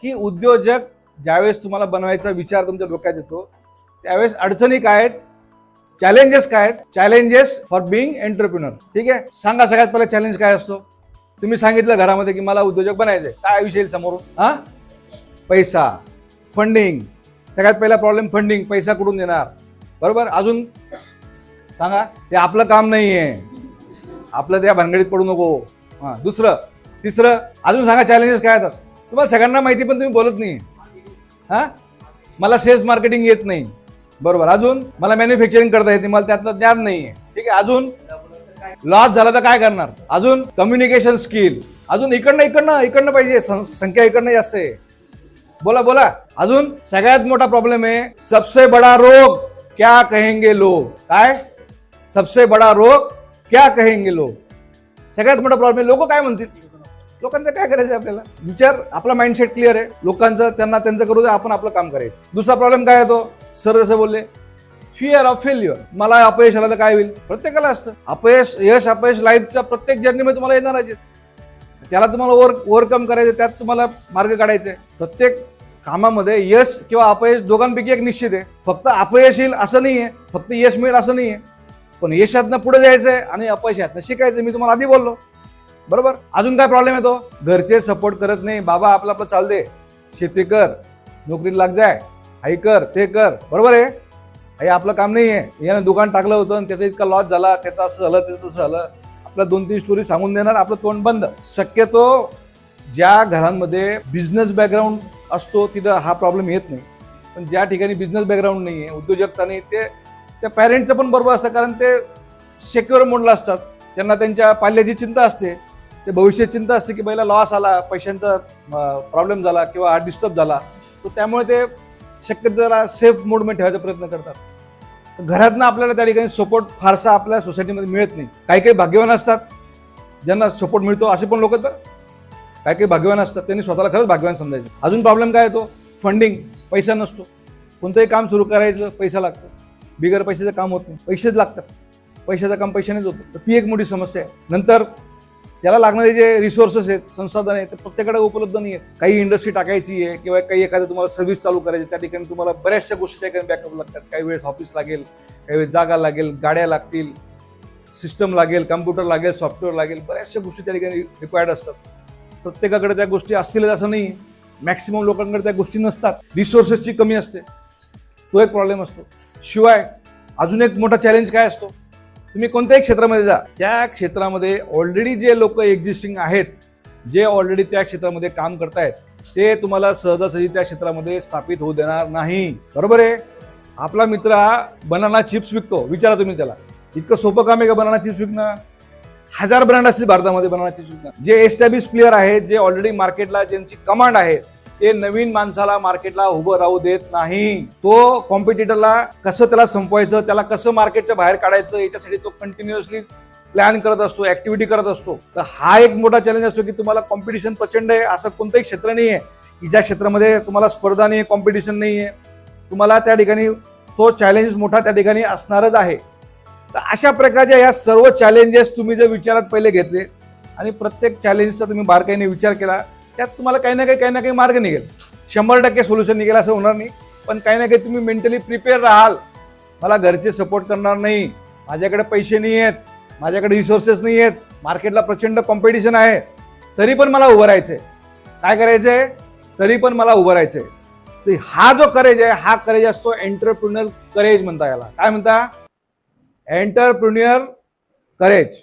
की उद्योजक ज्यावेळेस तुम्हाला बनवायचा विचार तुमच्या डोक्यात येतो त्यावेळेस अडचणी काय आहेत, चॅलेंजेस काय आहेत, चॅलेंजेस फॉर बिईंग एंटरप्रिनर. ठीक आहे, सांगा सगळ्यात पहिले चॅलेंज काय असतो. तुम्ही सांगितलं घरामध्ये की मला उद्योजक बनायचंय, काय विषय येईल समोरून? हा, पैसा, फंडिंग. सगळ्यात पहिला प्रॉब्लेम फंडिंग, पैसा कुठून देणार, बरोबर. अजून सांगा, ते आपलं काम नाहीये, आपलं त्या भानगडीत पडू नको. हा, दुसरं, तिसरं, अजून सांगा चॅलेंजेस काय आहेत. तुम्हाला सगळ्यांना माहिती पण तुम्ही बोलत नाही. हा, मला सेल्स मार्केटिंग येत नाही, बरोबर. अजून मला मॅन्युफॅक्चरिंग करता येते, मला त्यातलं ज्ञान नाहीये. ठीक आहे, अजून लॉस झाला तर काय करणार. अजून कम्युनिकेशन स्किल, अजून इकडनं पाहिजे, संख्या इकडनं जास्त आहे. बोला बोला. अजून सगळ्यात मोठा प्रॉब्लेम आहे सबसे बडा रोग क्या कहेंगे लोग. काय सबसे बडा रोग क्या कहेंगे लोग, सगळ्यात मोठा प्रॉब्लेम. लोक काय म्हणतील, लोकांचं काय करायचं आपल्याला. विचार, आपला माइंडसेट क्लिअर आहे. लोकांचं त्यांना त्यांचं करू दे, आपण आपलं काम करायचं. दुसरा प्रॉब्लेम काय येतो, सर जसं बोलले, फिअर ऑफ फेल्युअर. मला अपयश आलं तर काय होईल, प्रत्येकाला असतं अपयश. यश अपयश लाईफच्या प्रत्येक जर्नीमध्ये तुम्हाला येणारच आहे. त्याला तुम्हाला ओव्हरकम करायचं, त्यात तुम्हाला मार्ग काढायचे. प्रत्येक कामामध्ये यश किंवा अपयश दोघांपैकी एक निश्चित आहे. फक्त अपयश येईल असं नाहीये, फक्त यश मिळेल असं नाहीये, पण यशातनं पुढे जायचंय आणि अपयशातनं शिकायचं. मी तुम्हाला आधी बोललो, बरोबर. अजून काय प्रॉब्लेम येतो, घरचे सपोर्ट करत नाही. बाबा आपलं आपलं चाल दे, शेती कर, नोकरीला लाग जाय, हाई कर, ते कर, बरोबर आहे. हे आपलं काम नाहीये. यानं दुकान टाकलं होतं आणि त्याचा इतका लॉस झाला, त्याचं असं झालं, त्याचं तसं झालं. आपल्या 2-3 स्टोरी सांगून देणार, आपलं तोंड बंद. शक्यतो ज्या घरांमध्ये बिझनेस बॅकग्राऊंड असतो तिथं हा प्रॉब्लेम येत नाही, पण ज्या ठिकाणी बिझनेस बॅकग्राऊंड नाही आहे, उद्योजकता नाही, ते त्या पॅरेंटचं पण बरोबर असतं, कारण ते सेक्युअर मोडला असतात. त्यांना त्यांच्या पाल्याची चिंता असते, ते भविष्याची चिंता असते की पहिला लॉस आला, पैशांचा प्रॉब्लेम झाला किंवा हा डिस्टर्ब झाला, तर त्यामुळे ते शक्यतो जरा सेफ मोडमध्ये ठेवायचा प्रयत्न करतात. घरातनं आपल्याला त्या ठिकाणी सपोर्ट फारसा आपल्या सोसायटीमध्ये मिळत नाही. काही काही भाग्यवान असतात ज्यांना सपोर्ट मिळतो, असे पण लोक तर काही काही भाग्यवान असतात, त्यांनी स्वतःला खरंच भाग्यवान समजायचं. अजून प्रॉब्लेम काय येतो, फंडिंग. पैसा नसतो. कोणतंही काम सुरू करायचं पैसा लागतो, बिगर पैशाचं काम होत नाही, पैसेच लागतात. पैशाचं काम पैशानेच होतं, तर ती एक मोठी समस्या आहे. नंतर त्याला लागणारे जे रिसोर्सेस आहेत, संसाधन आहेत, ते प्रत्येकाकडे उपलब्ध नाही आहेत. काही इंडस्ट्री टाकायची आहे किंवा काही एखादं तुम्हाला सर्व्हिस चालू करायची, त्या ठिकाणी तुम्हाला बऱ्याचशा गोष्टी त्या ठिकाणी बॅकअप लागतात. काही वेळेस ऑफिस लागेल, काही वेळेस जागा लागेल, गाड्या लागतील, सिस्टम लागेल, कम्प्युटर लागेल, सॉफ्टवेअर लागेल, बऱ्याचशा गोष्टी त्या ठिकाणी रिक्वायर्ड असतात. प्रत्येकाकडे त्या गोष्टी असतीलच असं नाही, मॅक्सिमम लोकांकडे त्या गोष्टी नसतात, रिसोर्सेसची कमी असते, तो एक प्रॉब्लेम असतो. शिवाय अजून एक मोठा चॅलेंज काय असतो, तुम्ही कोणत्याही क्षेत्रामध्ये जा, त्या क्षेत्रामध्ये ऑलरेडी जे लोक एक्झिस्टिंग आहेत, जे ऑलरेडी त्या क्षेत्रामध्ये काम करतायत, ते तुम्हाला सहजासहजी त्या क्षेत्रामध्ये स्थापित होऊ देणार नाही, बरोबर आहे. आपला मित्र हा बनाना चिप्स विकतो, विचारा तुम्ही त्याला, इतकं सोपं काम आहे का बनाना चिप्स विकणं? 1000 ब्रँड असतील भारतामध्ये बनाना चिप्स विकणं. जे एस्टॅब्लिश प्लेयर आहेत, जे ऑलरेडी मार्केटला ज्यांची कमांड आहे, ते नवीन माणसाला मार्केटला उभं राहू देत नाही. तो कॉम्पिटिटरला कसं त्याला संपवायचं, त्याला कसं मार्केटच्या बाहेर काढायचं, याच्यासाठी तो कंटिन्युअसली प्लॅन करत असतो, ऍक्टिव्हिटी करत असतो. तर हा एक मोठा चॅलेंज असतो की तुम्हाला कॉम्पिटिशन प्रचंड आहे. असं कोणतंही क्षेत्र नाही आहे की ज्या क्षेत्रामध्ये तुम्हाला स्पर्धा नाही, कॉम्पिटिशन नाही आहे. तुम्हाला त्या ठिकाणी तो चॅलेंज मोठा त्या ठिकाणी असणारच आहे. तर अशा प्रकारच्या या सर्व चॅलेंजेस तुम्ही जर विचारात पहिले घेतले आणि प्रत्येक चॅलेंजचा तुम्ही बारकाईने विचार केला, त्यात तुम्हाला काही ना काही मार्ग निघेल. 100% सोल्युशन निघेल असं होणार नाही, पण काही ना काही तुम्ही मेंटली प्रिपेअर राहाल. मला घरचे सपोर्ट करणार नाही, माझ्याकडे पैसे नाही आहेत, माझ्याकडे रिसोर्सेस नाही आहेत, मार्केटला प्रचंड कॉम्पिटिशन आहे, तरी पण मला उभं राहायचंय. काय करायचंय, तरी पण मला उभं राहायचंय. तर हा जो करेज आहे, हा करेज असतो एंटरप्रिन्युअर करेज म्हणता. याला काय म्हणता, एंटरप्रिन्युअर करेज.